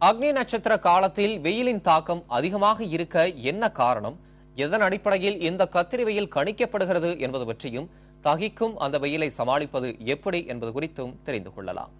அக்னி நட்சத்திர காலத்தில் வெயிலின் தாக்கம் அதிகமாக இருக்க என்ன காரணம், எதன் அடிப்படையில் இந்த கத்திரி வெயில் கணிக்கப்படுகிறது என்பது பற்றியும், தகிக்கும் அந்த வெயிலை சமாளிப்பது எப்படி என்பது குறித்தும் தெரிந்து கொள்ளலாம்.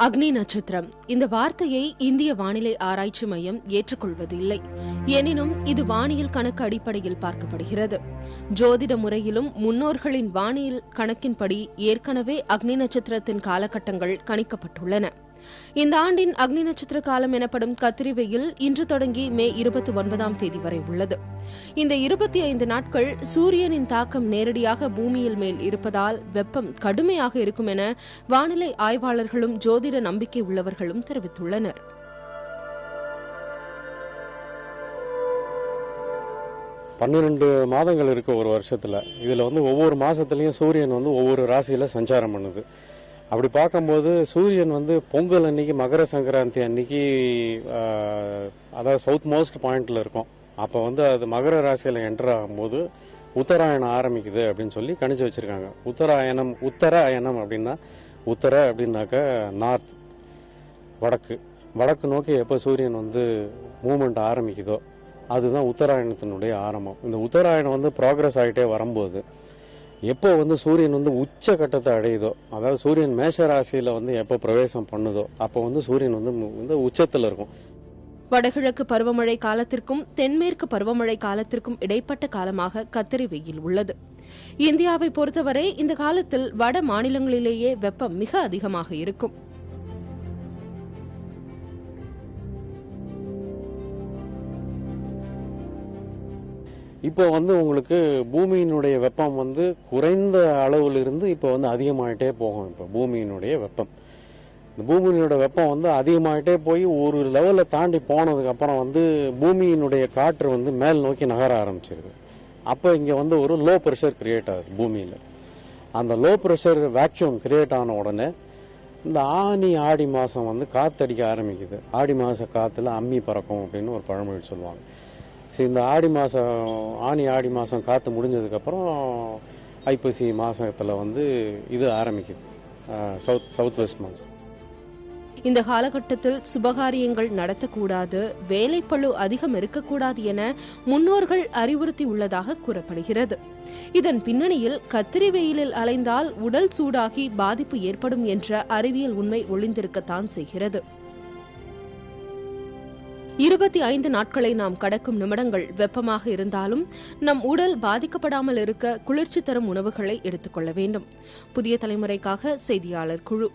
அக்னி நட்சத்திரம் இந்த வார்த்தையை இந்திய வானிலை ஆராய்ச்சி மையம் ஏற்றுக்கொள்வதில்லை. எனினும் இது வானியல் கணக்கு அடிப்படையில் பார்க்கப்படுகிறது. ஜோதிட முறையிலும் முன்னோர்களின் வானியல் கணக்கின்படி ஏற்கனவே அக்னி நட்சத்திரத்தின் காலகட்டங்கள் கணிக்கப்பட்டுள்ளன. இந்த ஆண்டின் அக்னி நட்சத்திர காலம் எனப்படும் கத்திரி வெயில் இன்று தொடங்கி மே 29ஆம் தேதி வரை உள்ளது. இந்த 25 நாட்கள் சூரியனின் தாக்கம் நேரடியாக பூமியில் மேல் இருப்பதால் வெப்பம் கடுமையாக இருக்கும் என வானிலை ஆய்வாளர்களும் ஜோதிட நம்பிக்கை உள்ளவர்களும் தெரிவித்துள்ளனர். பன்னிரண்டு மாதங்கள் இருக்கு ஒரு வருஷத்துல. இதுல ஒவ்வொரு மாசத்துலயும் சூரியன் ஒவ்வொரு ராசியில சஞ்சாரம் பண்ணுது. அப்படி பார்க்கும்போது சூரியன் பொங்கல் அன்னைக்கு, மகர சங்கராந்தி அன்னைக்கு, அதாவது சவுத் மோஸ்ட் பாயிண்ட்ல இருக்கும். அப்ப அது மகர ராசியில என்டர் ஆகும்போது உத்தராயணம் ஆரம்பிக்குது அப்படின்னு சொல்லி கணிச்சு வச்சிருக்காங்க. உத்தராயணம் அப்படின்னா, உத்தர அப்படின்னாக்க நார்த், வடக்கு நோக்கி எப்ப சூரியன் மூவ்மெண்ட் ஆரம்பிக்குதோ அதுதான் உத்தராயணத்தினுடைய ஆரம்பம். இந்த உத்தராயணம் ப்ராக்ரஸ் ஆகிட்டே வரும்போது எப்போ சூரியன் உச்ச கட்டத்தை அடையுதோ, அதாவது சூரியன் மேஷ ராசியில எப்போ பிரவேசம் பண்ணுதோ அப்போ சூரியன் உச்சத்துல இருக்கும். வடகிழக்கு பருவமழை காலத்திற்கும் தென்மேற்கு பருவமழை காலத்திற்கும் இடைப்பட்ட காலமாக கத்திரி வெயில் உள்ளது. இந்தியாவை பொறுத்தவரை இந்த காலத்தில் வட மாநிலங்களிலேயே வெப்பம் மிக அதிகமாக இருக்கும். இப்போ உங்களுக்கு பூமியினுடைய வெப்பம் குறைந்த அளவுல இருந்து இப்போ அதிகமாயிட்டே போகும். இப்போ பூமியினுடைய வெப்பம், இந்த பூமியினுடைய வெப்பம் அதிகமாயிட்டே போய் ஒரு லெவலை தாண்டி போனதுக்கு அப்புறம் பூமியினுடைய காற்று மேல் நோக்கி நகர ஆரம்பிச்சிருது. அப்போ இங்க ஒரு லோ ப்ரெஷர் கிரியேட் ஆகுது பூமியில. அந்த லோ ப்ரெஷர் வேக்யூம் கிரியேட் ஆன உடனே இந்த ஆடி மாசம் காத்தடிக்க ஆரம்பிக்குது. ஆடி மாச காத்துல அம்மி பறக்கும் அப்படின்னு ஒரு பழமொழி சொல்லுவாங்க. இந்த ஆடி மாசம் காத்து முடிஞ்சதுக்கு அப்புறம் ஐப்பசி மாசத்துல இது ஆரம்பிக்குது, சவுத் வெஸ்ட் மாசம். இந்த காலகட்டத்தில் சுபகாரியங்கள் நடத்தக்கூடாது, வேலைப்பளு அதிகம் இருக்கக்கூடாது என முன்னோர்கள் அறிவுறுத்தி உள்ளதாக கூறப்படுகிறது. இதன் பின்னணியில் கத்திரி வெயிலில் அலைந்தால் உடல் சூடாகி பாதிப்பு ஏற்படும் என்ற அறிவியல் உண்மை ஒளிந்திருக்கத்தான் செய்கிறது. 25 நாட்களை நாம் கடக்கும் நிமிடங்கள் வெப்பமாக இருந்தாலும் நம் உடல் பாதிக்கப்படாமல் இருக்க குளிர்ச்சி தரும் உணவுகளை எடுத்துக்கொள்ள வேண்டும். புதிய தலைமுறைக்காக செய்தியாளர் குழு.